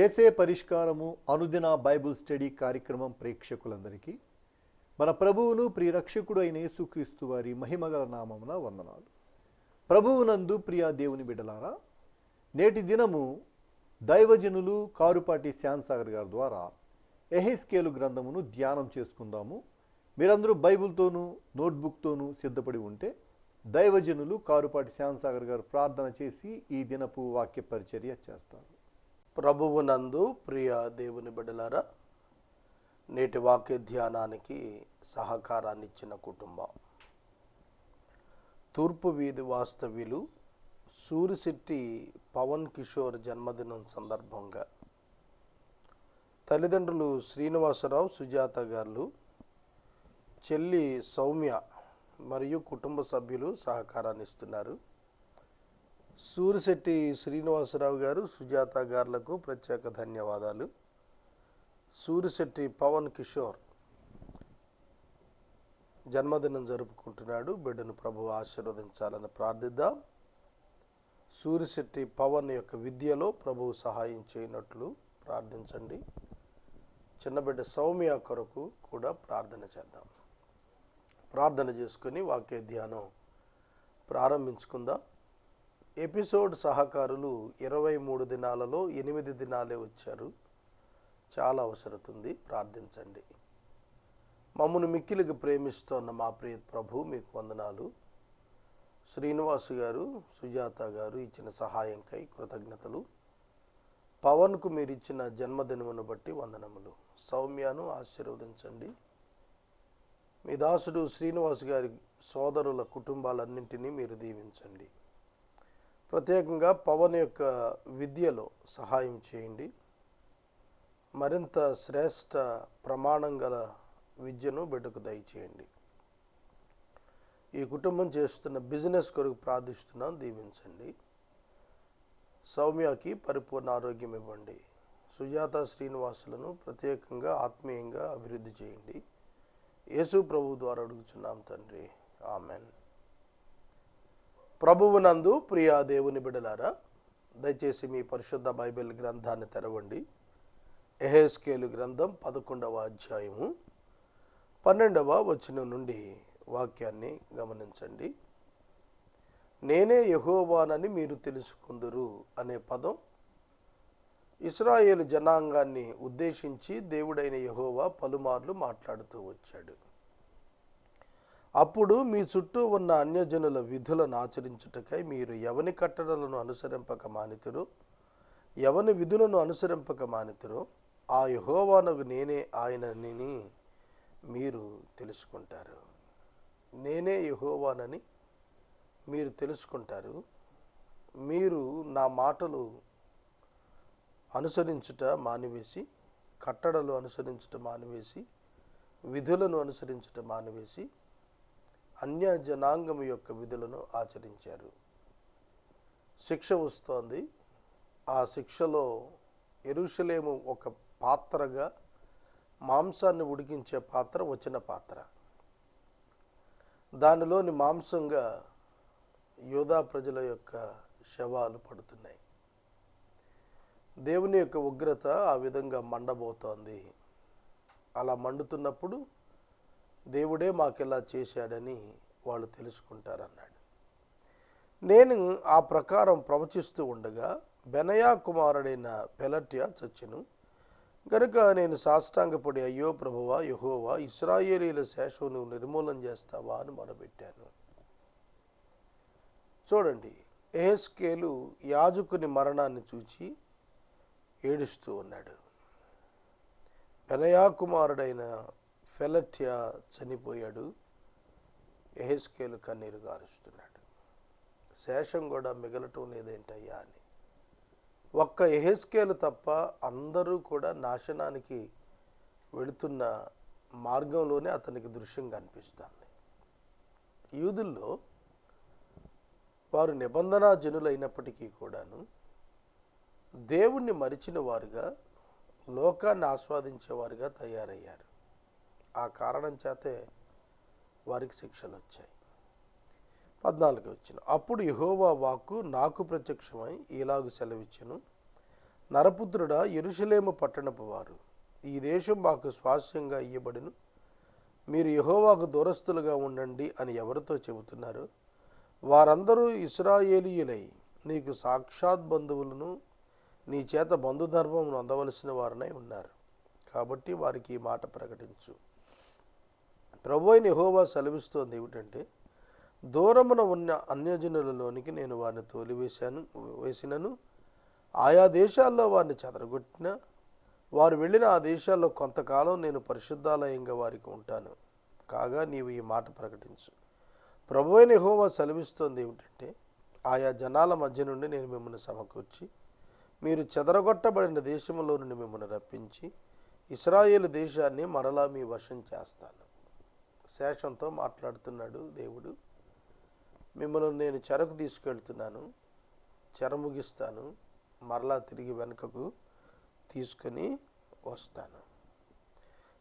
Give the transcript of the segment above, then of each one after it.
ఏసే పరిష్కారము అనుదిన Bible study కార్యక్రమం ప్రేక్షకులందరికీ మన ప్రభువును ప్రియరక్షకుడు అయిన యేసుక్రీస్తు వారి మహిమగల నామమున వందనాలు. ప్రభువునందు ప్రియ దేవుని బిడ్డలారా, నేటి దినము దైవజనులు కారుపాటి శ్యాన్సాగర్ గారి ద్వారా ఎహెస్కేలు గ్రంథమును ధ్యానం చేసుకుందాము. మీరందరూ బైబిల్తోనూ నోట్బుక్తోనూ సిద్ధపడి ఉంటే దైవజనులు కారుపాటి శ్యాన్సాగర్ గారు ప్రార్థన చేసి ఈ దినపు వాక్య పరిచర్య చేస్తారు. ప్రభువునందు ప్రియ దేవుని బిడ్డలారా, నేటి వాక్య ధ్యానానికి సహకారాన్ని ఇచ్చిన కుటుంబం తూర్పు వీధి వాస్తవ్యులు సూరిశెట్టి పవన్ కిషోర్ జన్మదినం సందర్భంగా తల్లిదండ్రులు శ్రీనివాసరావు సుజాత గారు, చెల్లి సౌమ్య మరియు కుటుంబ సభ్యులు సహకారాన్ని ఇస్తున్నారు. సూరిశెట్టి శ్రీనివాసరావు గారు, సుజాత గారులకు ప్రత్యేక ధన్యవాదాలు. సూరిశెట్టి పవన్ కిషోర్ జన్మదినం జరుపుకుంటున్నాడు. బిడ్డను ప్రభువు ఆశీర్వదించాలని ప్రార్థిద్దాం. సూరిశెట్టి పవన్ యొక్క విద్యలో ప్రభువు సహాయం చేయనట్లు ప్రార్థించండి. చిన్న బిడ్డ సౌమ్య కొరకు కూడా ప్రార్థన చేద్దాం. ప్రార్థన చేసుకుని వాక్య ధ్యానం ప్రారంభించుకుందాం. ఎపిసోడ్ సహకారులు 23 దినాలలో 8 దినాలే వచ్చారు. చాలా అవసరం ఉంది, ప్రార్థించండి. మమ్మల్ని మిక్కిలిగా ప్రేమిస్తున్న మా ప్రియ ప్రభు మీకు వందనాలు. శ్రీనివాసు గారు, సుజాత గారు ఇచ్చిన సహాయంకై కృతజ్ఞతలు. పవన్కు మీరు ఇచ్చిన జన్మదినమును బట్టి వందనములు. సౌమ్యను ఆశీర్వదించండి. మీ దాసుడు శ్రీనివాసు గారి సోదరుల కుటుంబాలన్నింటినీ మీరు దీవించండి. ప్రత్యేకంగా పవన్ యొక్క విద్యలో సహాయం చేయండి. మరింత శ్రేష్ట ప్రమాణం గల విద్యను బిడ్డకు దయచేయండి. ఈ కుటుంబం చేస్తున్న బిజినెస్ కొరకు ప్రార్థిస్తున్నాం, దీవించండి. సౌమ్యకి పరిపూర్ణ ఆరోగ్యం ఇవ్వండి. సుజాత శ్రీనివాసులను ప్రత్యేకంగా ఆత్మీయంగా అభివృద్ధి చేయండి. యేసు ప్రభు ద్వారా అడుగుచున్నాం తండ్రి, ఆమెన్. ప్రభువునందు ప్రియ దేవుని బిడ్డలారా, దయచేసి మీ పరిశుద్ధ బైబిల్ గ్రంథాన్ని తెరవండి. ఎహెస్కేలు గ్రంథం 11వ అధ్యాయము 12వ వచనం నుండి వాక్యాన్ని గమనించండి. నేనే యెహోవానని మీరు తెలుసుకుందురు అనే పదం ఇశ్రాయేలు జనాంగాన్ని ఉద్దేశించి దేవుడైన యెహోవా పలుమార్లు మాట్లాడుతూ వచ్చాడు. అప్పుడు మీ చుట్టూ ఉన్న అన్యజనుల విధులను ఆచరించుటకై మీరు ఎవని కట్టడలను అనుసరింపక మానితురో, ఎవని విధులను అనుసరింపక మానితురో ఆ యెహోవానగు నేనే ఆయనని మీరు తెలుసుకుంటారు. నేనే యెహోవానని మీరు తెలుసుకుంటారు. మీరు నా మాటలు అనుసరించుట మానివేసి, కట్టడలు అనుసరించుట మానివేసి, విధులను అనుసరించుట మానివేసి అన్య జనాంగం యొక్క విధులను ఆచరించారు. శిక్ష వస్తోంది. ఆ శిక్షలో యెరూషలేము ఒక పాత్రగా, మాంసాన్ని ఉడికించే పాత్ర, వచ్చిన పాత్ర. దానిలోని మాంసంగా యూదా ప్రజల యొక్క శవాలు పడుతున్నాయి. దేవుని యొక్క ఉగ్రత ఆ విధంగా మండబోతోంది. అలా మండుతున్నప్పుడు దేవుడే మాకెలా చేశాడని వాళ్ళు తెలుసుకుంటారన్నాడు. నేను ఆ ప్రకారం ప్రవచిస్తూ ఉండగా బెనయా కుమారుడైన పెలట్యా చచ్చెను. గనుక నేను సాష్టాంగపడి, అయ్యో ప్రభువా యెహోవా, ఇశ్రాయేలీల శేషం నువ్వు నిర్మూలన చేస్తావా అని మొరపెట్టాను. చూడండి, ఎహెస్కేలు యాజకుని మరణాన్ని చూచి ఏడుస్తూ ఉన్నాడు. బెనయా కుమారుడైన పెలట్యా చనిపోయాడు. ఎహెస్కేలు కన్నీరు గారుస్తున్నాడు. శేషం కూడా మిగలటం లేదేంటయ్యా అని. ఒక్క ఎహెస్కేలు తప్ప అందరూ కూడా నాశనానికి వెళుతున్న మార్గంలోనే అతనికి దృశ్యం కనిపిస్తుంది. యూదుల్లో వారు నిబంధనా జనులైనప్పటికీ కూడాను దేవుణ్ణి మరిచిన వారుగా, లోకాన్ని ఆస్వాదించేవారుగా తయారయ్యారు. ఆ కారణం చేతే వారికి శిక్షలు వచ్చాయి. 14 వచ్చిన అప్పుడు యెహోవా వాక్కు నాకు ప్రత్యక్షమై ఇలాగు సెలవిచ్చెను, నరపుత్రుడా, యెరూషలేము పట్టణపు వారు, ఈ దేశం మాకు స్వాస్థ్యంగా ఇయ్యబడును, మీరు యెహోవాకు దూరస్తులుగా ఉండండి అని ఎవరితో చెబుతున్నారు? వారందరూ ఇశ్రాయేలీయులై నీకు సాక్షాత్ బంధువులను, నీ చేత బంధుధర్మం అందవలసిన వారనై ఉన్నారు. కాబట్టి వారికి ఈ మాట ప్రకటించు. ప్రభువైన యెహోవా సెలవిస్తోంది ఏమిటంటే, దూరమున ఉన్న అన్యజనులలోనికి నేను వారిని వేసినను, ఆయా దేశాల్లో వారిని చెదరగొట్టిన వారు వెళ్ళిన ఆ దేశాల్లో కొంతకాలం నేను పరిశుద్ధాలయంగా వారికి ఉంటాను. కాగా నీవు ఈ మాట ప్రకటించు. ప్రభువైన యెహోవా సెలవిస్తోంది ఏమిటంటే, ఆయా జనాల మధ్య నుండి నేను మిమ్మల్ని సమకూర్చి మీరు చెదరగొట్టబడిన దేశంలో నుండి మిమ్మల్ని రప్పించి ఇశ్రాయేలు దేశాన్ని మరలా మీ వశం చేస్తాను. శేషంతో మాట్లాడుతున్నాడు దేవుడు. మిమ్మల్ని నేను చెరకు తీసుకెళ్తున్నాను, చెర ముగిస్తాను, మరలా తిరిగి వెనుకకు తీసుకొని వస్తాను.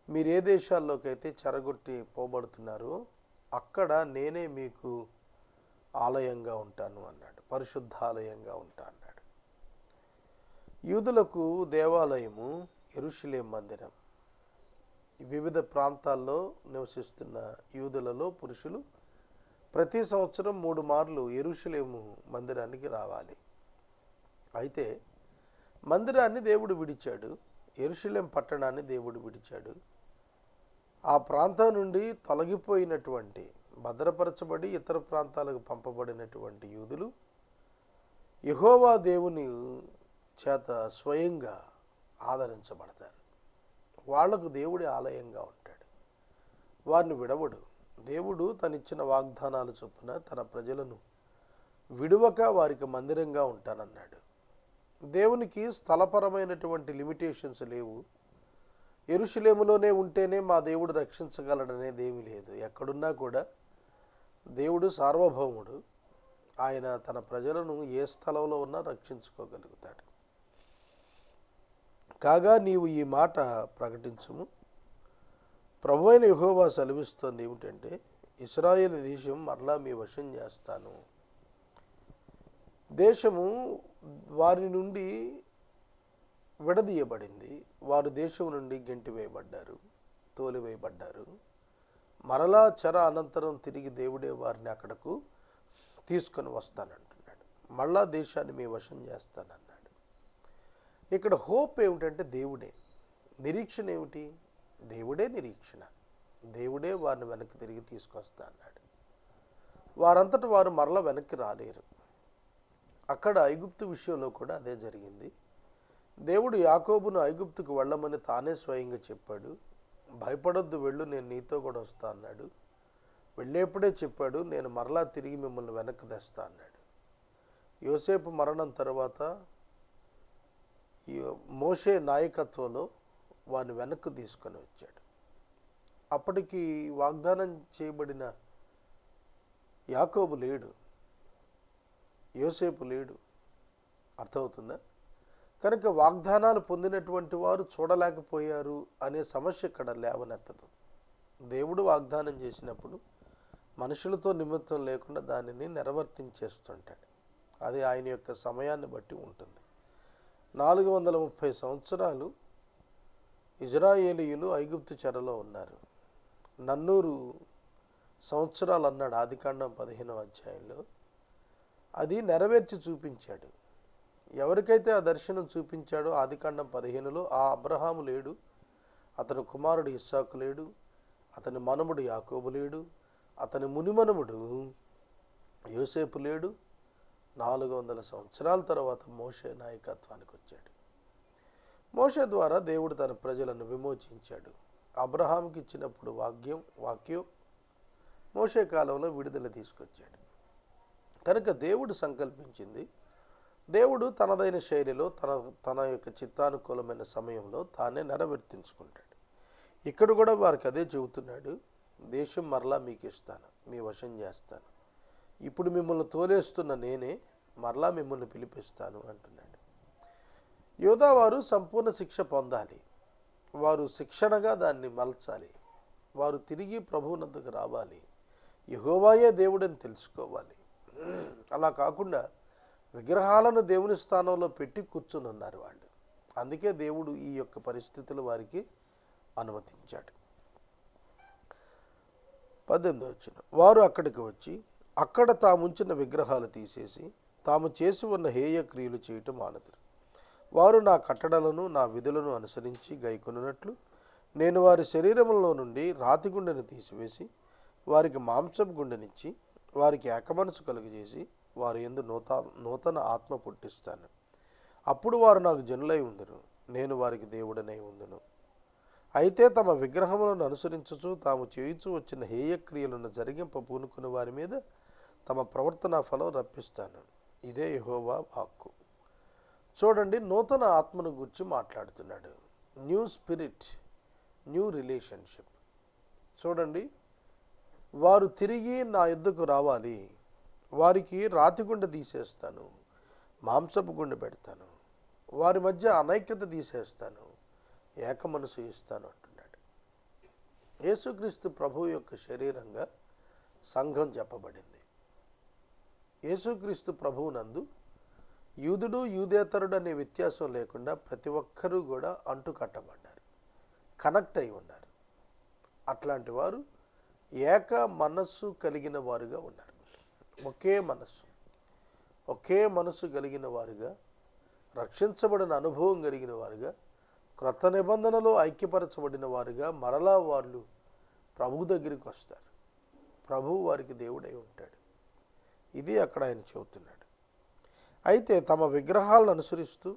మీరు ఏ దేశాల్లోకైతే చెరగొట్టి పోబడుతున్నారో అక్కడ నేనే మీకు ఆలయంగా ఉంటాను అన్నాడు, పరిశుద్ధాలయంగా ఉంటా అన్నాడు. యూదులకు దేవాలయము యెరూషలేము మందిరం. వివిధ ప్రాంతాల్లో నివసిస్తున్న యూదులలో పురుషులు ప్రతి సంవత్సరం 3 మార్లు యెరూషలేము మందిరానికి రావాలి. అయితే మందిరాన్ని దేవుడు విడిచాడు, యెరూషలేము పట్టణాన్ని దేవుడు విడిచాడు. ఆ ప్రాంతం నుండి తొలగిపోయినటువంటి, భద్రపరచబడి ఇతర ప్రాంతాలకు పంపబడినటువంటి యూదులు యెహోవా దేవుని చేత స్వయంగా ఆదరించబడతారు. వాళ్లకు దేవుడి ఆలయంగా ఉంటాడు, వారిని విడవడు. దేవుడు తనిచ్చిన వాగ్దానాలు చొప్పున తన ప్రజలను విడువక వారికి మందిరంగా ఉంటానన్నాడు. దేవునికి స్థలపరమైనటువంటి లిమిటేషన్స్ లేవు. యెరూషలేములోనే ఉంటేనే మా దేవుడు రక్షించగలడనేది ఏమీ లేదు. ఎక్కడున్నా కూడా దేవుడు సార్వభౌముడు. ఆయన తన ప్రజలను ఏ స్థలంలో ఉన్నా రక్షించుకోగలుగుతాడు. కాగా నీవు ఈ మాట ప్రకటించుము. ప్రభువైన యెహోవా సెలవిస్తోంది ఏమిటంటే, ఇశ్రాయేలు దేశం మరలా మీ వశం చేస్తాను. దేశము వారి నుండి విడదీయబడింది. వారు దేశం నుండి గెంటివేయబడ్డారు, తోలివేయబడ్డారు. మరలా చెర అనంతరం తిరిగి దేవుడే వారిని అక్కడకు తీసుకొని వస్తానంటున్నాడు. మళ్ళా దేశాన్ని మీ వశం చేస్తానన్నాడు. ఇక్కడ హోప్ ఏమిటంటే దేవుడే. నిరీక్షణ ఏమిటి? దేవుడే నిరీక్షణ. దేవుడే వారిని వెనక్కి తిరిగి తీసుకొస్తా అన్నాడు. వారంతట వారు మరలా వెనక్కి రాలేరు. అక్కడ ఐగుప్తు విషయంలో కూడా అదే జరిగింది. దేవుడు యాకోబును ఐగుప్తుకు వెళ్ళమని తానే స్వయంగా చెప్పాడు. భయపడొద్దు, వెళ్ళు, నేను నీతో కూడా వస్తా అన్నాడు. వెళ్ళేప్పుడే చెప్పాడు, నేను మరలా తిరిగి మిమ్మల్ని వెనక్కి తెస్తా అన్నాడు. యోసేపు మరణం తర్వాత మోషే నాయకత్వంలో వారిని వెనక్కు తీసుకొని వచ్చాడు. అప్పటికి వాగ్దానం చేయబడిన యాకోబు లేడు, యోసేపు లేడు. అర్థమవుతుందా? కనుక వాగ్దానాలు పొందినటువంటి వారు చూడలేకపోయారు అనే సమస్య ఇక్కడ లేవనెత్తదు. దేవుడు వాగ్దానం చేసినప్పుడు మనుషులతో నిమిత్తం లేకుండా దానిని నెరవర్తించేస్తుంటాడు. అది ఆయన యొక్క సమయాన్ని బట్టి ఉంటుంది. 430 సంవత్సరాలు ఇజ్రాయేలీయులు ఐగుప్తు చెరలో ఉన్నారు. 400 సంవత్సరాలు అన్నాడు ఆదికాండం 15వ అధ్యాయంలో. అది నెరవేర్చి చూపించాడు. ఎవరికైతే ఆ దర్శనం చూపించాడో ఆదికాండం 15లో ఆ అబ్రహాము లేడు, అతని కుమారుడు ఇస్సాకు లేడు, అతని మనుమడు యాకోబు లేడు, అతని మునిమనుముడు యోసేపు లేడు. 400 సంవత్సరాల తర్వాత మోషే నాయకత్వానికి వచ్చాడు. మోషే ద్వారా దేవుడు తన ప్రజలను విమోచించాడు. అబ్రహాంకి ఇచ్చినప్పుడు వాక్యం మోషే కాలంలో విడుదల తీసుకొచ్చాడు. కనుక దేవుడు సంకల్పించింది దేవుడు తనదైన శైలిలో తన యొక్క చిత్తానుకూలమైన సమయంలో తానే నెరవేర్తించుకుంటాడు. ఇక్కడ కూడా వారికి అదే చెబుతున్నాడు, దేశం మరలా మీకు ఇస్తాను, మీ వశం చేస్తాను. ఇప్పుడు మిమ్మల్ని తోలేస్తున్న నేనే మరలా మిమ్మల్ని పిలిపిస్తాను అంటున్నాడు. యోధావారు సంపూర్ణ శిక్ష పొందాలి. వారు శిక్షణగా దాన్ని మలచాలి. వారు తిరిగి ప్రభువునందుకు రావాలి. యెహోవాయే దేవుడని తెలుసుకోవాలి. అలా కాకుండా విగ్రహాలను దేవుని స్థానంలో పెట్టి కూర్చుని ఉన్నారు వాళ్ళు. అందుకే దేవుడు ఈ యొక్క పరిస్థితులు వారికి అనుమతించాడు. 18వ వచనం, వారు అక్కడికి వచ్చి అక్కడ తాముంచిన విగ్రహాలు తీసేసి తాము చేసి ఉన్న హేయ క్రియలు చేయటం మానదురు. వారు నా కట్టడలను నా విధులను అనుసరించి గైకొనున్నట్లు నేను వారి శరీరములో నుండి రాతి గుండెను తీసివేసి వారికి మాంసపు గుండెనిచ్చి వారికి ఏకమనసు కలుగజేసి వారి యందు నూతన ఆత్మ పుట్టిస్తాను. అప్పుడు వారు నాకు జనులై ఉందురు, నేను వారికి దేవుడనై ఉందును. అయితే తమ విగ్రహములను అనుసరించుచు తాము చేయుచు వచ్చిన హేయక్రియలను జరిగింప పూనుకున్న వారి మీద తమ ప్రవర్తన ఫలం రప్పిస్తాను. ఇదే యెహోవా వాక్కు. చూడండి, నూతన ఆత్మను గురించి మాట్లాడుతున్నాడు. New spirit, new relationship. చూడండి, వారు తిరిగి నా యొద్దకు రావాలి. వారికి రాతి గుండె తీసేస్తాను, మాంసపు గుండె పెడతాను, వారి మధ్య అనైక్యత తీసేస్తాను, ఏక మనసు ఇస్తాను అంటున్నాడు. యేసుక్రీస్తు ప్రభువు యొక్క శరీరంగా సంఘం చెప్పబడింది. యేసుక్రీస్తు ప్రభువునందు యూదుడు యూదేతరుడు అనే వ్యత్యాసం లేకుండా ప్రతి ఒక్కరూ కూడా అంటు కట్టబడ్డారు, కనెక్ట్ అయి ఉన్నారు. అట్లాంటి వారు ఏక మనస్సు కలిగిన వారుగా ఉన్నారు. ఒకే మనస్సు కలిగిన వారుగా, రక్షించబడిన అనుభవం కలిగిన వారుగా, క్రొత్త నిబంధనలో ఐక్యపరచబడిన వారుగా మరలా వాళ్ళు ప్రభు దగ్గరికి వస్తారు. ప్రభువు వారికి దేవుడై ఉంటాడు. ఇది అక్కడ ఆయన చెబుతున్నాడు. అయితే తమ విగ్రహాలను అనుసరిస్తూ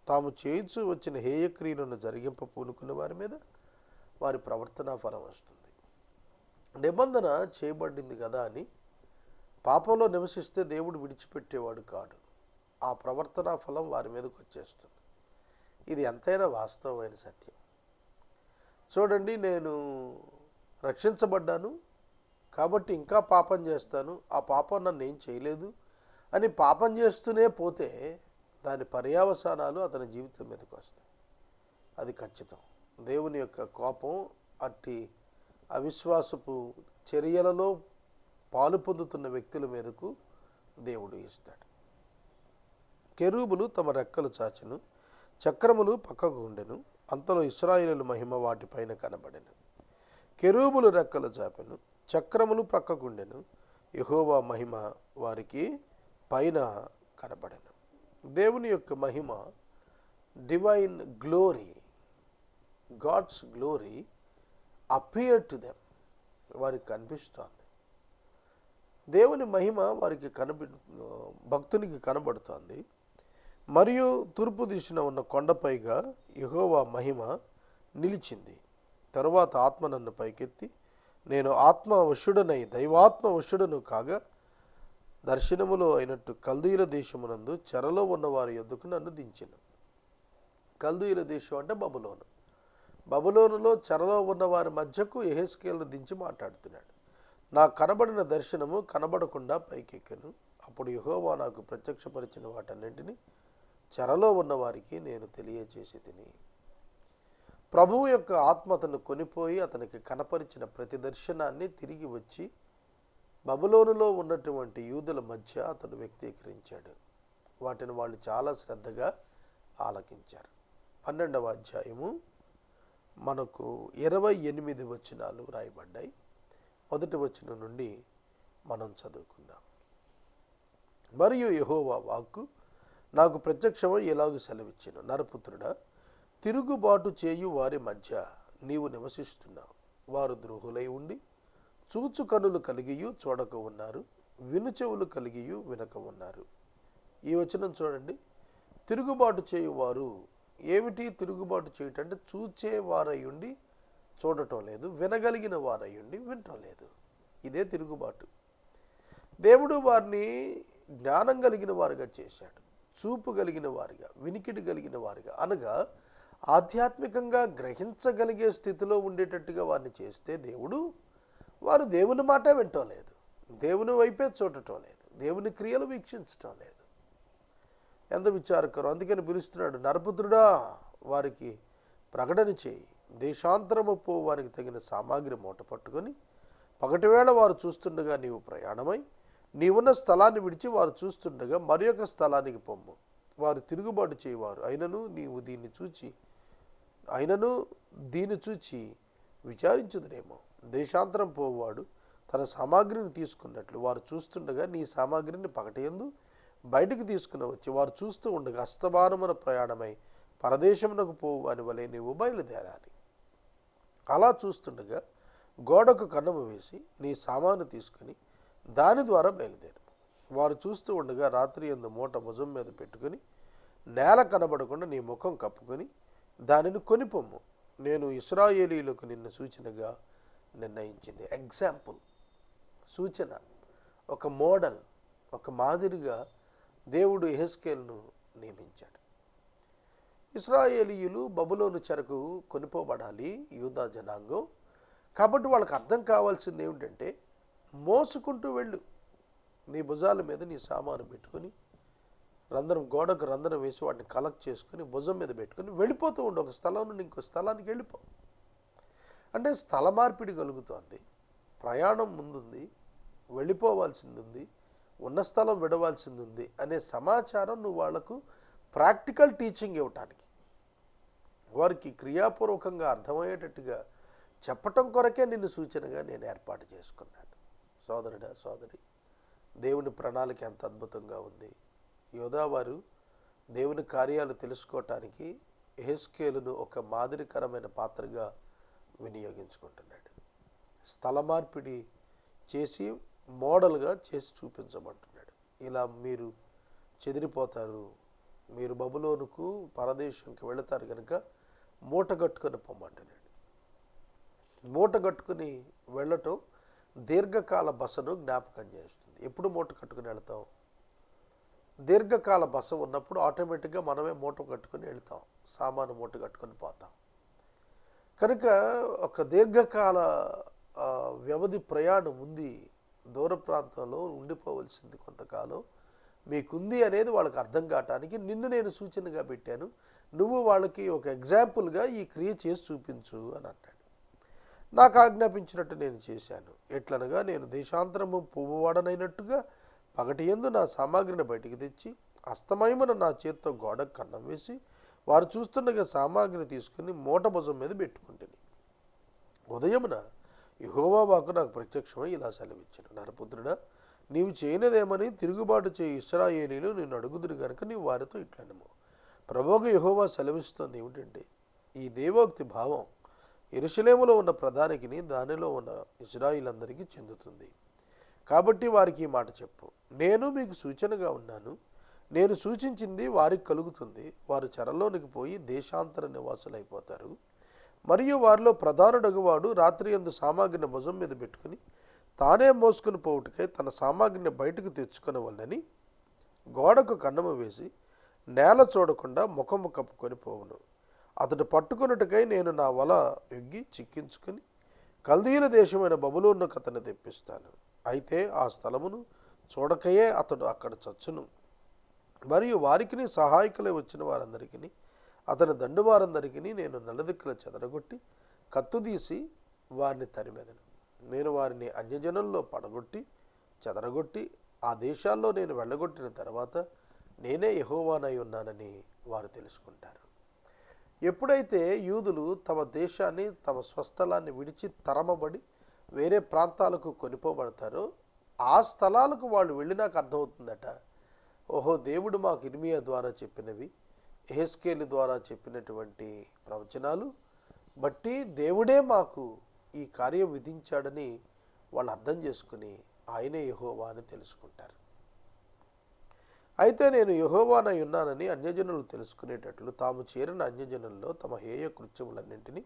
తాము చేయించు వచ్చిన హేయక్రియలను జరిగింప పూనుకున్న వారి మీద వారి ప్రవర్తన ఫలం వస్తుంది. నిబంధన చేయబడింది కదా అని పాపంలో నివసిస్తే దేవుడు విడిచిపెట్టేవాడు కాడు. ఆ ప్రవర్తన ఫలం వారి మీదకి వచ్చేస్తుంది. ఇది ఎంతైనా వాస్తవమైన సత్యం. చూడండి, నేను రక్షించబడ్డాను కాబట్టి ఇంకా పాపం చేస్తాను, ఆ పాపం నన్ను ఏం చేయలేదు అని పాపం చేస్తూనే పోతే దాని పర్యవసానాలు అతని జీవితం మీదకి వస్తాయి. అది ఖచ్చితం. దేవుని యొక్క కోపం అట్టి అవిశ్వాసపు చర్యలలో పాలు పొందుతున్న వ్యక్తుల మీదకు దేవుడు ఇస్తాడు. కెరూబులు తమ రెక్కలు చాచెను, చక్రములు పక్కకు ఉండెను, అంతలో ఇశ్రాయేలు మహిమ వాటిపైన కనబడెను. కెరూబులు రెక్కలు చాపెను, చక్రములు ప్రక్కకుండెను, యెహోవా మహిమ వారికి పైన కనబడెను. దేవుని యొక్క మహిమ, divine glory, God's glory appear to them, వారికి కనిపిస్తోంది. దేవుని మహిమ వారికి భక్తునికి కనబడుతోంది. మరియు తూర్పు దిశన ఉన్న కొండపైగా యెహోవా మహిమ నిలిచింది. తరువాత ఆత్మ నన్ను పైకెత్తి నేను ఆత్మవశుడనై దైవాత్మ వశుడను కాగా దర్శనములో అయినట్టు కల్దీయుల దేశమునందు చెరలో ఉన్న వారి యొద్దకు నన్ను దించెను. కల్దీయుల దేశం అంటే బబులోను. బబులోనులో చెరలో ఉన్న వారి మధ్యకు యెహెజ్కేలును దించి మాట్లాడుతున్నాడు. నాకు కనబడిన దర్శనము కనబడకుండా పైకెక్కెను. అప్పుడు యెహోవా నాకు ప్రత్యక్షపరిచిన వాటన్నింటినీ చెరలో ఉన్న వారికి నేను తెలియచేసి తిని. ప్రభువు యొక్క ఆత్మ అతను కొనిపోయి అతనికి కనపరిచిన ప్రతి దర్శనాన్ని తిరిగి వచ్చి బబులోనులో ఉన్నటువంటి యూదుల మధ్య అతను వ్యక్తీకరించాడు. వాటిని వాళ్ళు చాలా శ్రద్ధగా ఆలకించారు. 12వ అధ్యాయము మనకు 28 వచనాలు రాయబడ్డాయి. 1వ వచనం నుండి మనం చదువుకుందాం. మరియు యెహోవా వాక్కు నాకు ప్రత్యక్షమై ఇలాగు సెలవిచ్చెను, నరపుత్రుడా, తిరుగుబాటు చేయు వారి మధ్య నీవు నివసిస్తున్నావు. వారు ద్రోహులై ఉండి చూచు కనులు కలిగియు చూడక ఉన్నారు, విను చెవులు కలిగియు వినక ఉన్నారు. ఈ వచనం చూడండి. తిరుగుబాటు చేయువారు ఏమిటి? తిరుగుబాటు చేయటం అంటే చూచేవారై ఉండి చూడటం లేదు, వినగలిగిన వారై ఉండి వినటం లేదు. ఇదే తిరుగుబాటు. దేవుడు వారిని జ్ఞానం కలిగిన వారుగా చేశాడు, చూపు కలిగిన వారుగా, వినికిడి కలిగిన వారుగా, అనగా ఆధ్యాత్మికంగా గ్రహించగలిగే స్థితిలో ఉండేటట్టుగా వారిని చేస్తే దేవుడు, వారు దేవుని మాట వినటం లేదు, దేవుని వైపే చూడటం లేదు, దేవుని క్రియలు వీక్షించటం లేదు. ఎంత విచారకరం. అందుకని పిలుస్తున్నాడు, నరపుత్రుడా, వారికి ప్రకటన చేయి, దేశాంతరము పో, వారికి తగిన సామాగ్రి మూట పట్టుకొని పగటివేళ వారు చూస్తుండగా నీవు ప్రయాణమై నీవున్న స్థలాన్ని విడిచి వారు చూస్తుండగా మరి ఒక స్థలానికి పొమ్ము. వారు తిరుగుబాటు చేయవారు. అయినను దీన్ని చూచి విచారించుదురేమో. దేశాంతరం పోవాడు తన సామాగ్రిని తీసుకున్నట్లు వారు చూస్తుండగా నీ సామాగ్రిని పగటియందు బయటికి తీసుకుని వచ్చి వారు చూస్తూ ఉండగా అస్తమానమున ప్రయాణమై పరదేశమునకు పోవు అని వలె నీవు బయలుదేరాలి. అలా చూస్తుండగా గోడకు కన్నము వేసి నీ సామాను తీసుకుని దాని ద్వారా బయలుదేరు. వారు చూస్తూ ఉండగా రాత్రి యందు మూట భుజం మీద పెట్టుకుని నేల కనబడకుండా నీ ముఖం కప్పుకొని దానిని కొనిపొమ్ము. నేను ఇశ్రాయేలీయులకు నిన్ను సూచనగా నిర్ణయించింది. ఎగ్జాంపుల్, సూచన, ఒక మోడల్, ఒక మాదిరిగా దేవుడు యెహెజ్కేలును నియమించాడు. ఇశ్రాయేలీయులు బబులోను చెరకు కొనిపోబడాలి, యూదా జనాంగం. కాబట్టి వాళ్ళకి అర్థం కావాల్సింది ఏమిటంటే, మోసుకుంటూ వెళ్ళు, నీ భుజాల మీద నీ సామాను పెట్టుకుని గోడకు రంధ్రం వేసి వాటిని కలెక్ట్ చేసుకుని భుజం మీద పెట్టుకుని వెళ్ళిపోతూ ఉండు. ఒక స్థలం నుండి ఇంకో స్థలానికి వెళ్ళిపో. అంటే స్థల మార్పిడి కలుగుతోంది, ప్రయాణం ముందుంది, వెళ్ళిపోవాల్సింది ఉంది, ఉన్న స్థలం విడవాల్సింది ఉంది అనే సమాచారం నువ్వు వాళ్లకు ప్రాక్టికల్ టీచింగ్ ఇవ్వటానికి, వారికి క్రియాపూర్వకంగా అర్థమయ్యేటట్టుగా చెప్పటం కొరకే నిన్ను సూచనగా నేను ఏర్పాటు చేసుకున్నాను. సోదరుడా, సోదరి, దేవుని ప్రణాళిక ఎంత అద్భుతంగా ఉంది. యోధావారు దేవుని కార్యాలు తెలుసుకోవటానికి యెహెజ్కేలును ఒక మాదిరికరమైన పాత్రగా వినియోగించుకుంటున్నాడు. స్థల మార్పిడి చేసి మోడల్గా చేసి చూపించమంటున్నాడు. ఇలా మీరు చెదిరిపోతారు, మీరు బబులోనుకు పరదేశంకి వెళతారు కనుక మూట కట్టుకొని పొమ్మంటున్నాడు. మూట కట్టుకుని వెళ్ళటం దీర్ఘకాల బసను జ్ఞాపకం చేస్తుంది. ఎప్పుడు మూట కట్టుకుని వెళతాం? దీర్ఘకాల బస ఉన్నప్పుడు ఆటోమేటిక్గా మనమే మూట కట్టుకుని వెళ్తాం, సామాను మూట కట్టుకొని పోతాం. కనుక ఒక దీర్ఘకాల వ్యవధి ప్రయాణం ఉంది, దూర ప్రాంతంలో ఉండిపోవలసింది కొంతకాలం మీకుంది అనేది వాళ్ళకి అర్థం కావటానికి నిన్ను నేను సూచనగా పెట్టాను. నువ్వు వాళ్ళకి ఒక ఎగ్జాంపుల్గా ఈ క్రియ చేసి చూపించు అని అన్నాడు. నాకు ఆజ్ఞాపించినట్టు నేను చేశాను. ఎట్లనగా నేను దేశాంతరము పువ్వువాడనైనట్టుగా పగటి యందు నా సామాగ్రిని బయటికి తెచ్చి అస్తమయమున నా చేత్తో గోడకు కన్నం వేసి వారు చూస్తుండగా సామాగ్రిని తీసుకుని మూట భుజం మీద పెట్టుకుంటుంది. ఉదయమున యెహోవా వాక్కు నాకు ప్రత్యక్షమై ఇలా సెలవిచ్చాను. నరపుత్రుడా, నీవు చేయనిదేమని తిరుగుబాటు చేయి ఇశ్రాయేలీయులు నిన్ను అడుగుదురు కనుక నీవు వారితో ఇట్లనము. ప్రభువుగా యెహోవా సెలవిస్తుంది ఏమిటంటే, ఈ దేవోక్తి భావం యెరూషలేములో ఉన్న ప్రధానికిని దానిలో ఉన్న ఇశ్రాయేలీయులందరికీ చెందుతుంది. కాబట్టి వారికి ఈ మాట చెప్పు, నేను మీకు సూచనగా ఉన్నాను. నేను సూచించింది వారికి కలుగుతుంది. వారు చెరలోనికి పోయి దేశాంతర నివాసులైపోతారు. మరియు వారిలో ప్రధానుడగువాడు రాత్రి యందు సామాగ్రిని భుజం మీద పెట్టుకుని తానే మోసుకుని పోవుటకై తన సామాగ్రిని బయటకు తెచ్చుకొనవలెనని గోడకు కన్నము వేసి నేల చూడకుండా ముఖము కప్పుకొని పోవును. అతడు పట్టుకొనుటకై నేను నా వల ఎగ్గి చిక్కించుకుని కల్దీయుల దేశమైన బబులోనుకు అతన్ని తెప్పిస్తాను. అయితే ఆ స్థలమును చూడకయే అతడు అక్కడ చచ్చును. మరియు వారికి సహాయకులై వచ్చిన వారందరికీ అతని దండువారందరికీ నేను నలుదిక్కుల చెదరగొట్టి కత్తుదీసి వారిని తరిమెదను. నేను వారిని అన్యజనుల్లో పడగొట్టి చెదరగొట్టి ఆ దేశాల్లో నేను వెళ్ళగొట్టిన తర్వాత నేనే యెహోవానై ఉన్నానని వారు తెలుసుకుంటారు. ఎప్పుడైతే యూదులు తమ దేశాన్ని, తమ స్వస్థలాన్ని విడిచి తరమబడి వేరే ప్రాంతాలకు కొనిపోబడతారో ఆ స్థలాలకు వాళ్ళు వెళ్ళినాక అర్థమవుతుందట, ఓహో, దేవుడు మాకు ఇర్మియా ద్వారా చెప్పినవి, యెహెజ్కేలు ద్వారా చెప్పినటువంటి ప్రవచనాలు బట్టి దేవుడే మాకు ఈ కార్యం విధించాడని వాళ్ళు అర్థం చేసుకుని ఆయనే యెహోవా అని తెలుసుకుంటారు. అయితే నేను యెహోవానై ఉన్నానని అన్యజనులు తెలుసుకునేటట్లు తాము చేరిన అన్యజనుల్లో తమ హేయ కృత్యములన్నింటినీ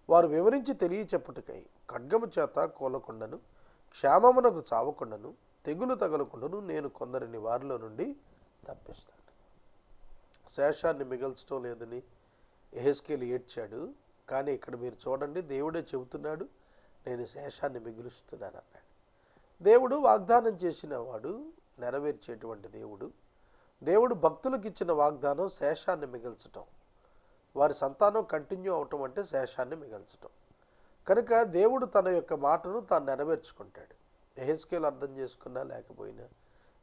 వారు వివరించి తెలియచెప్పుటకై ఖడ్గము చేత కూలకుండాను, క్షేమమునకు చావకుండాను, తెగులు తగలకుండాను నేను కొందరిని వారిలో నుండి తప్పిస్తాను. శేషాన్ని మిగల్చడం లేదని యెహెజ్కేలు ఏడ్చాడు. కానీ ఇక్కడ మీరు చూడండి, దేవుడే చెబుతున్నాడు, నేను శేషాన్ని మిగులుస్తున్నాను అన్నాడు. దేవుడు వాగ్దానం చేసిన వాడు, నెరవేర్చేటువంటి దేవుడు. దేవుడు భక్తులకు ఇచ్చిన వాగ్దానం శేషాన్ని మిగల్చటం, వారి సంతానం కంటిన్యూ అవటం అంటే శేషాన్ని మిగల్చటం. కనుక దేవుడు తన యొక్క మాటను తాను నెరవేర్చుకుంటాడు. యెహెజ్కేలు అర్థం చేసుకున్నా లేకపోయినా,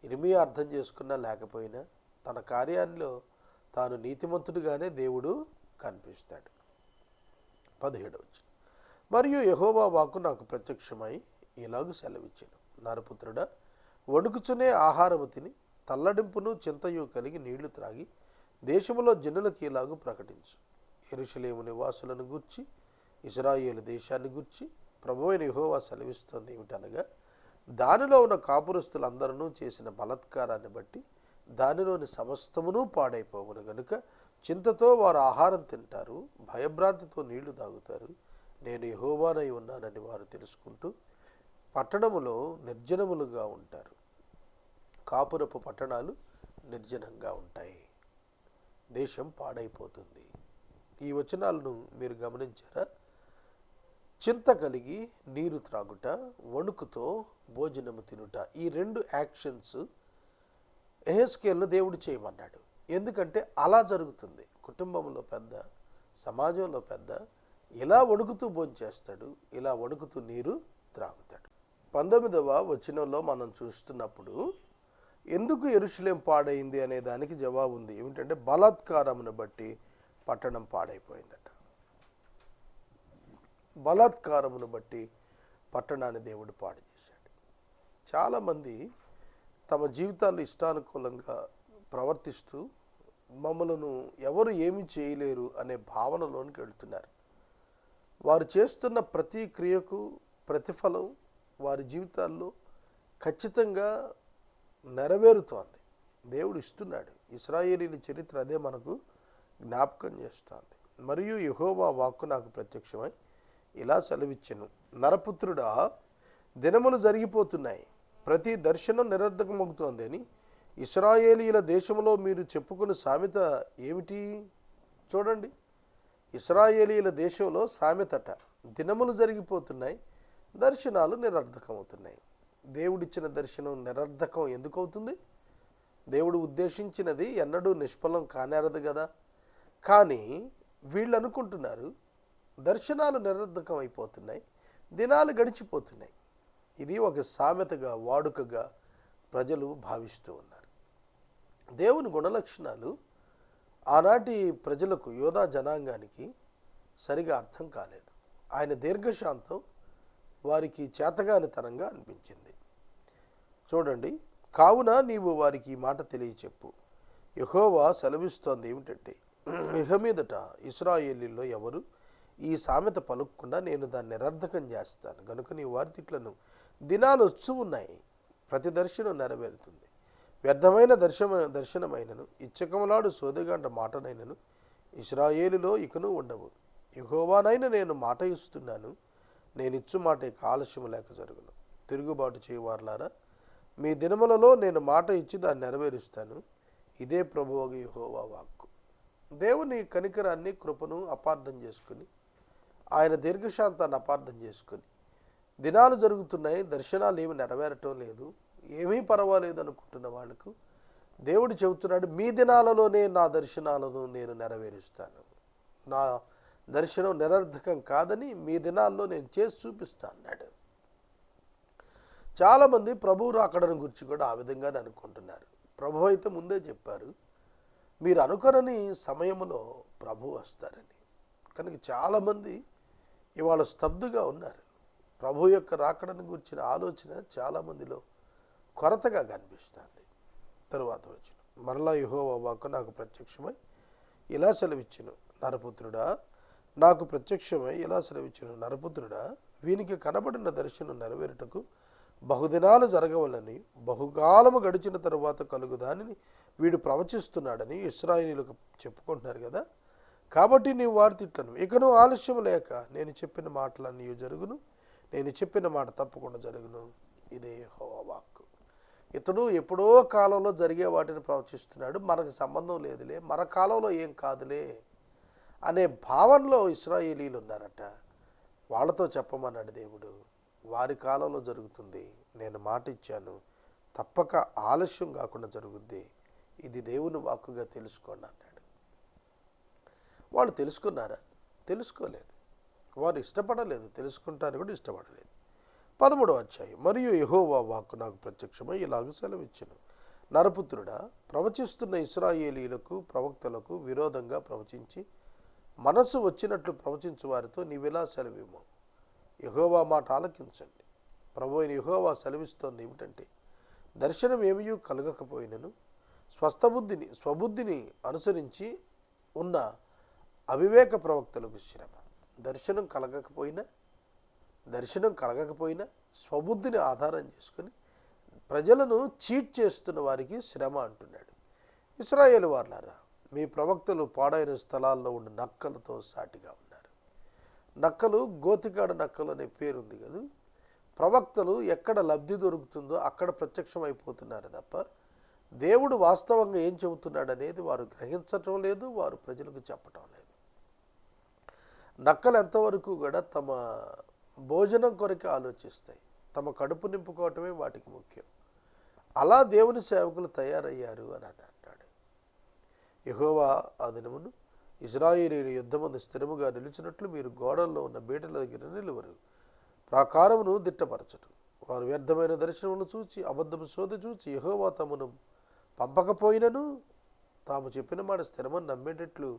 ఇర్మియా అర్థం చేసుకున్నా లేకపోయినా, తన కార్యాల్లో తాను నీతిమంతుడిగానే దేవుడు కనిపిస్తాడు. 17వ వచనం. మరియు యెహోవా వాక్కు నాకు ప్రత్యక్షమై ఇలాగు సెలవిచ్చెను, నరపుత్రుడా, వణుకుచునే ఆహారము తిని తల్లడింపును చింతయు కలిగి నీళ్లు త్రాగి దేశములో జనులకు ఇలాగు ప్రకటించు. యెరూషలేము నివాసులను గూర్చి, ఇశ్రాయేలు దేశాన్ని గూర్చి ప్రభువైన యెహోవా సెలవిస్తోంది ఏమిటనగా, దానిలో ఉన్న కాపురస్తులందరూ చేసిన బలాత్కారాన్ని బట్టి దానిలోని సమస్తమును పాడైపోవును గనుక చింతతో వారు ఆహారం తింటారు, భయభ్రాంతితో నీళ్లు తాగుతారు. నేను యెహోవానై ఉన్నానని వారు తెలుసుకుంటూ పట్టణములో నిర్జనములుగా ఉంటారు. కాపురపు పట్టణాలు నిర్జనంగా ఉంటాయి. దేశం పాడైపోతుంది. ఈ వచనాలను మీరు గమనించారా? చింత కలిగి నీరు త్రాగుట, వణుకుతో భోజనము తినుట, ఈ 2 యాక్షన్స్ యెహెజ్కేలును దేవుడు చేయమన్నాడు. ఎందుకంటే అలా జరుగుతుంది. కుటుంబంలో పెద్ద, సమాజంలో పెద్ద ఇలా వణుకుతూ భోంచేస్తాడు, ఇలా వణుకుతూ నీరు త్రాగుతాడు. 19వ వచనంలో మనం చూస్తున్నప్పుడు ఎందుకు యెరూషలేము పాడైంది అనే దానికి జవాబు ఉంది. ఏమిటంటే బలాత్కారమును బట్టి పట్టణం పాడైపోయిందట. బలాత్కారమును బట్టి పట్టణాన్ని దేవుడు పాడు చేశాడు. చాలామంది తమ జీవితాలు ఇష్టానుకూలంగా ప్రవర్తిస్తూ మమ్మలను ఎవరు ఏమీ చేయలేరు అనే భావనలోనికి వెళుతున్నారు. వారు చేస్తున్న ప్రతి క్రియకు ప్రతిఫలం వారి జీవితాల్లో ఖచ్చితంగా నెరవేరుతోంది. దేవుడు ఇస్తున్నాడు. ఇశ్రాయేలీల చరిత్ర అదే మనకు జ్ఞాపకం చేస్తోంది. మరియు యెహోవా వాక్కు నాకు ప్రత్యక్షమై ఇలా సెలవిచ్చెను, నరపుత్రుడా, దినములు జరిగిపోతున్నాయి, ప్రతి దర్శనం నిరర్ధకమవుతోంది అని ఇశ్రాయేలీల దేశంలో మీరు చెప్పుకున్న సామెత ఏమిటి? చూడండి, ఇశ్రాయేలీల దేశంలో సామెతట, దినములు జరిగిపోతున్నాయి, దర్శనాలు నిరర్ధకమవుతున్నాయి. దేవుడిచ్చిన దర్శనం నిరర్ధకం ఎందుకు అవుతుంది? దేవుడు ఉద్దేశించినది ఎన్నడూ నిష్ఫలం కానేరదు కదా. కానీ వీళ్ళు అనుకుంటున్నారు దర్శనాలు నిరర్ధకం అయిపోతున్నాయి, దినాలు గడిచిపోతున్నాయి. ఇది ఒక సామెతగా, వాడుకగా ప్రజలు భావిస్తూ ఉన్నారు. దేవుని గుణలక్షణాలు ఆనాటి ప్రజలకు, యోధా జనాంగానికి సరిగా అర్థం కాలేదు. ఆయన దీర్ఘశాంతం వారికి చేతగానితనంగా అనిపించింది. చూడండి, కావున నీవు వారికి ఈ మాట తెలియచెప్పు, యెహోవా సెలవిస్తోంది ఏమిటంటే, ఇహ మీదట ఇశ్రాయేలీల్లో ఎవరు ఈ సామెత పలుకకుండా నేను దాన్ని నిరర్ధకం చేస్తాను గనుక నీ వార్తిట్లను దినాలు వచ్చి ఉన్నాయి, ప్రతి దర్శనం నెరవేరుతుంది. వ్యర్థమైన దర్శనమైనను ఇచ్చకములాడు సోదెగాంట మాటనైనను ఇశ్రాయేలులో ఇకను ఉండవు. యెహోవానైనా నేను మాట ఇస్తున్నాను, నేనిచ్చు మాట ఇక ఆలస్యము లేక జరుగును. తిరుగుబాటు చేయవారులారా, మీ దినములలో నేను మాట ఇచ్చి దాన్ని నెరవేరుస్తాను. ఇదే ప్రభువు యెహోవా వాక్కు. దేవుని కనికరాన్ని, కృపను అపార్థం చేసుకుని, ఆయన దీర్ఘశాంతాన్ని అపార్థం చేసుకుని, దినాలు జరుగుతున్నాయి, దర్శనాలు ఏమి నెరవేరటం లేదు, ఏమీ పర్వాలేదు అనుకుంటున్న వాళ్ళకు దేవుడు చెబుతున్నాడు, మీ దినాలలోనే నా దర్శనాలను నేను నెరవేరుస్తాను. నా దర్శనం నిరర్ధకం కాదని మీ దినాల్లో నేను చేసి చూపిస్తాను అన్నాడు. చాలామంది ప్రభువు రాకడను గురించి కూడా ఆ విధంగానే అనుకుంటున్నారు. ప్రభు అయితే ముందే చెప్పారు, మీరు అనుకొనని సమయంలో ప్రభు వస్తారని. కనుక చాలామంది ఇవాళ స్తబ్దుగా ఉన్నారు. ప్రభు యొక్క రాకడను గురించిన ఆలోచన చాలామందిలో కొరతగా కనిపిస్తుంది. తరువాత వచ్చిన మరలా యెహోవా వాక్కు నాకు ప్రత్యక్షమై ఇలా సెలవిచ్చెను, నరపుత్రుడా, నాకు ప్రత్యక్షమై ఇలా సెలవిచ్చెను, నరపుత్రుడా, వీనికి కనబడిన దర్శనం నెరవేరుటకు బహుదినాలు జరగవలని, బహుకాలము గడిచిన తరువాత కలుగు దానిని వీడు ప్రవచిస్తున్నాడని ఇశ్రాయేలీయులకు చెప్పుకుంటున్నారు కదా. కాబట్టి నీవు వార్తిట్లను, ఇకను ఆలస్యం లేక నేను చెప్పిన మాటలన్నీ జరుగును, నేను చెప్పిన మాట తప్పకుండా జరుగును. ఇదే యెహోవా వాక్కు. ఇతడు ఎప్పుడో కాలంలో జరిగే వాటిని ప్రవచిస్తున్నాడు, మనకు సంబంధం లేదులే, మన కాలంలో ఏం కాదులే అనే భావనలో ఇశ్రాయేలీయులు ఉన్నారట. వాళ్ళతో చెప్పమన్నాడు దేవుడు, వారి కాలంలో జరుగుతుంది, నేను మాట ఇచ్చాను, తప్పక ఆలస్యం కాకుండా జరుగుద్ది. ఇది దేవుని వాక్కుగా తెలుసుకోండి అన్నాడు. వాళ్ళు తెలుసుకున్నారా? తెలుసుకోలేదు. వారు ఇష్టపడలేదు, తెలుసుకుంటారు కూడా ఇష్టపడలేదు. 13వ అధ్యాయం. మరియు యెహోవా వాక్కు నాకు ప్రత్యక్షమై ఇలాగ సెలవిచ్చెను, నరపుత్రుడా, ప్రవచిస్తున్న ఇశ్రాయేలీయులకు ప్రవక్తలకు విరోధంగా ప్రవచించి మనసు వచ్చినట్లు ప్రవచించు వారితో నీవిలా సెలవిమ్ము. యెహోవా మాట ఆలకించండి. ప్రభు అయిన యెహోవా సెలవిస్తోంది ఏమిటంటే, దర్శనం ఏమీ కలగకపోయినను స్వబుద్ధిని అనుసరించి ఉన్న అవివేక ప్రవక్తలకు శ్రమ. దర్శనం కలగకపోయినా స్వబుద్ధిని ఆధారం చేసుకుని ప్రజలను చీట్ చేస్తున్న వారికి శ్రమ అంటున్నాడు. ఇశ్రాయేలు వార్లారా, మీ ప్రవక్తలు పాడైన స్థలాల్లో ఉన్న నక్కలతో సాటిగా ఉన్నారు. నక్కలు, గోతికాడ నక్కలు అనే పేరుంది కదా. ప్రవక్తలు ఎక్కడ లబ్ధి దొరుకుతుందో అక్కడ ప్రత్యక్షం అయిపోతున్నారు తప్ప దేవుడు వాస్తవంగా ఏం చెబుతున్నాడు అనేది వారు గ్రహించటం లేదు, వారు ప్రజలకు చెప్పటం లేదు. నక్కలు ఎంతవరకు కూడా తమ భోజనం కొరకు ఆలోచిస్తాయి, తమ కడుపు నింపుకోవటమే వాటికి ముఖ్యం. అలా దేవుని సేవకులు తయారయ్యారు అని అంటాడు. యెహోవా ఆ దినమును ఇశ్రాయేలీయుల యుద్ధమందు స్థిరముగా నిలిచినట్లు మీరు గోడల్లో ఉన్న బీటల దగ్గర నిలువరు. ప్రాకారమును దిట్టపరచరు. వారు వ్యర్థమైన దర్శనములు చూచి అబద్ధము శోధ చూచి యెహోవా తమను పంపకపోయినను తాము చెప్పిన మాట స్థిరమని నమ్మేటట్లు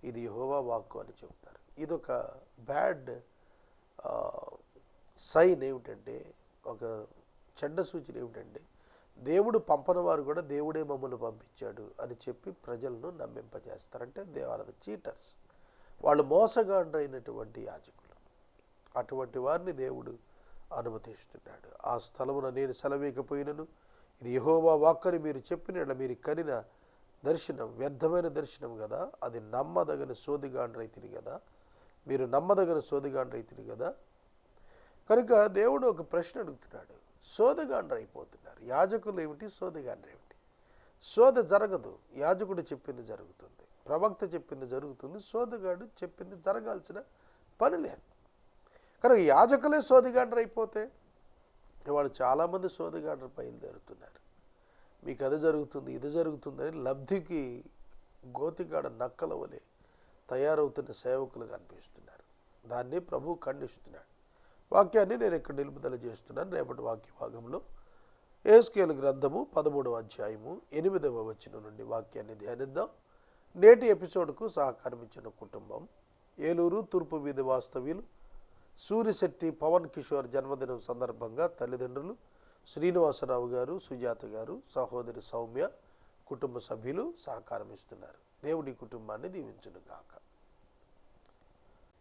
ఇది యెహోవా వాక్కు అని చెబుతారు. ఇదొక బ్యాడ్ సైన్ ఏమిటంటే, ఒక చెడ్డ సూచన ఏమిటంటే, దేవుడు పంపని వారు కూడా దేవుడే మమ్మల్ని పంపించాడు అని చెప్పి ప్రజలను నమ్మింపజేస్తారంటే దే ఆర్ ద చీటర్స్. వాళ్ళు మోసగాండ్రైనటువంటి యాజకులు. అటువంటి వారిని దేవుడు అనుమతిస్తున్నాడు. ఆ స్థలమున నేను సెలవీకపోయినను ఇది యెహోవా వాక్కని మీరు చెప్పిన మీరు కనిన దర్శనం వ్యర్థమైన దర్శనం కదా, అది నమ్మదగిన సోదిగాండ్రైతిని కదా, మీరు నమ్మదగిన సోదిగాండ్రైతిని కదా. కనుక దేవుడు ఒక ప్రశ్న అడుగుతున్నాడు. సోదగాండ్ర అయిపోతున్నారు యాజకులు ఏమిటి, సోదగాండ్ర ఏమిటి? సోద జరగదు, యాజకుడు చెప్పింది జరుగుతుంది, ప్రవక్త చెప్పింది జరుగుతుంది, సోదగాడు చెప్పింది జరగాల్సిన పని లేదు. కనుక యాజకులే సోదగాండ్ర అయిపోతే ఇవాళ చాలామంది సోదగాండ్ర బయలుదేరుతున్నారు. మీకు అది జరుగుతుంది ఇది జరుగుతుందని లబ్ధికి గోతిగాడ నక్కల వలె తయారవుతున్న సేవకులు కనిపిస్తున్నారు. దాన్ని ప్రభు ఖండిస్తున్నాడు. వాక్యాన్ని నేను ఇక్కడ నిలుపుదల చేస్తున్నాను. రేపటి వాక్య భాగంలో యెహెజ్కేలు గ్రంథము 13వ అధ్యాయము 8వ వచనం నుండి వాక్యాన్ని ధ్యానిద్దాం. నేటి ఎపిసోడ్కు సహకారం ఇచ్చిన కుటుంబం ఏలూరు తూర్పు వీధి వాస్తవ్యులు సూరిశెట్టి పవన్ కిషోర్ జన్మదినం సందర్భంగా తల్లిదండ్రులు శ్రీనివాసరావు గారు, సుజాత గారు, సహోదరి సౌమ్య, కుటుంబ సభ్యులు సహకారం ఇస్తున్నారు. దేవుడి కుటుంబాన్ని దీవించును గాక.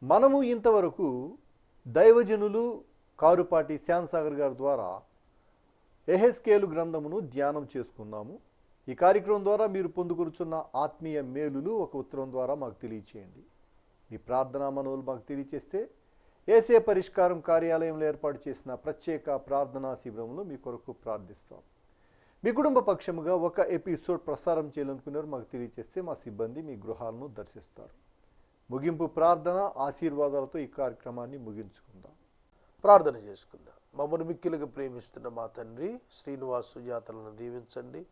మనము ఇంతవరకు దైవజనులు కారుపాటి శ్యాన్సాగర్ గారి ద్వారా యెహెజ్కేలు గ్రంథమును ధ్యానం చేసుకున్నాము. ఈ కార్యక్రమం ద్వారా మీరు పొందుకొనుచున్న ఆత్మీయ మేలులు ఒక ఉత్తరం ద్వారా మాకు తెలియచేయండి. మీ ప్రార్థనా మనవులు మాకు తెలియచేస్తే ఏసే పరిష్కారం కార్యాలయంలో ఏర్పాటు చేసిన ప్రత్యేక ప్రార్థనా శిబిరంలో మీ కొరకు ప్రార్థిస్తాం. మీ కుటుంబ పక్షముగా ఒక ఎపిసోడ్ ప్రసారం చేయాలనుకున్నారు మాకు తెలియచేస్తే మా సిబ్బంది మీ గృహాలను దర్శిస్తారు. ముగింపు ప్రార్థన ఆశీర్వాదాలతో ఈ కార్యక్రమాన్ని ముగించుకుందాం. ప్రార్థన చేసుకుందాం. మమ్మల్ని మిక్కిలుగా ప్రేమిస్తున్న మా తండ్రి, శ్రీనివాస్ సుజాతలను దీవించండి.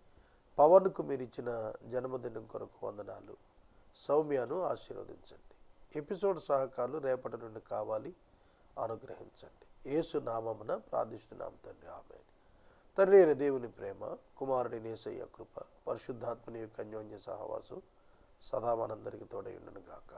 పవన్కు మీరు ఇచ్చిన జన్మదినం కొరకు వందనాలు. సౌమ్యను ఆశీర్వదించండి. ఎపిసోడ్ సహకారులు రేపటి నుండి కావాలి, అనుగ్రహించండి. యేసు నామమున ప్రార్థిస్తున్నాం తండ్రి, ఆమేన్. తండ్రి అయిన దేవుని ప్రేమ, కుమారుడి యేసయ్య కృప, పరిశుద్ధాత్మని యొక్క అన్యోన్య సహవాసం సదా మనందరికీ తోడై ఉండును గాక.